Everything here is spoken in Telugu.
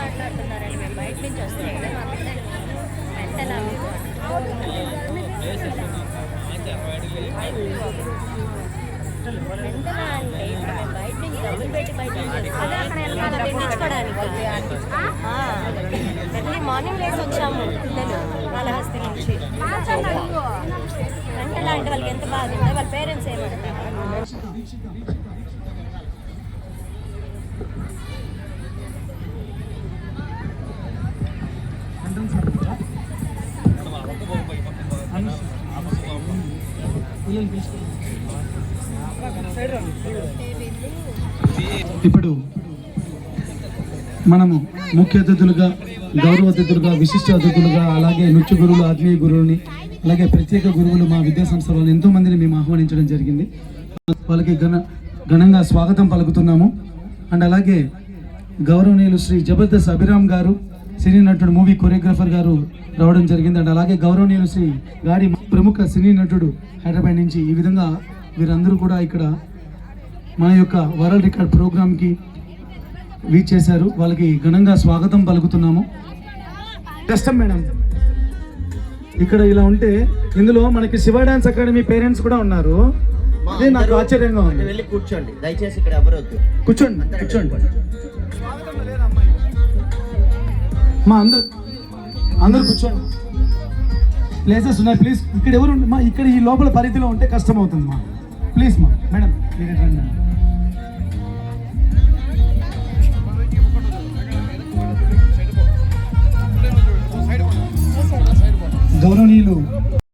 మాట్లాడుతున్నారండి. మేము బయట నుంచి వస్తున్నాం కదా, మా పిల్లలు మెంటల్ ఎంతలా అంటే ఇప్పుడు మేము బయట నుంచి డబ్బులు పెట్టి బయట తెచ్చుకోవడానికి ఎర్లీ మార్నింగ్ లేసి వచ్చాము పిల్లలు కాళహస్తి నుంచి. ఎంతలా అంటే వాళ్ళకి ఎంత బాధ ఉందో, వాళ్ళ పేరెంట్స్ ఏమంటారు. ఇప్పుడు మనము ముఖ్య అతిథులుగా, గౌరవ అతిథులుగా, విశిష్ట అతిథులుగా, అలాగే నృత్య గురువులు, ఆత్మీయ గురువుని, అలాగే ప్రత్యేక గురువులు మా విద్యాసంస్థలో ఎంతో మందిని మేము ఆహ్వానించడం జరిగింది. వాళ్ళకి ఘనంగా స్వాగతం పలుకుతున్నాము. అండ్ అలాగే గౌరవనీయులు శ్రీ జబర్దస్త్ అభిరామ్ గారు, సినీ నటుడు, మూవీ కొరియోగ్రాఫర్ గారు రావడం జరిగింది. అండ్ అలాగే గౌరవనీయులు శ్రీ గాడి, ప్రముఖ సినీ నటుడు హైదరాబాద్ నుంచి. ఈ విధంగా వీరందరూ కూడా ఇక్కడ మన యొక్క వరల్డ్ రికార్డ్ ప్రోగ్రామ్కి వీచ్ చేశారు. వాళ్ళకి ఘనంగా స్వాగతం పలుకుతున్నాము. కష్టం మేడం ఇక్కడ ఇలా ఉంటే. ఇందులో మనకి శివ డాన్స్ అకాడమీ పేరెంట్స్ కూడా ఉన్నారు. అదే నాకు ఆశ్చర్యంగా ఉంది. వెళ్ళి కూర్చోండి దయచేసి, ఇక్కడ ఎవరు వద్దు. కూర్చోండి కూర్చోండి మా అందరు కూర్చోండి. ప్లేసెస్ ఉన్నాయి ప్లీజ్. ఇక్కడ ఎవరు మా ఇక్కడ ఈ లోపల పరిధిలో ఉంటే కష్టం అవుతుంది మా. ప్లీజ్ మా మేడం మీరు రండి. గౌరవనీయులు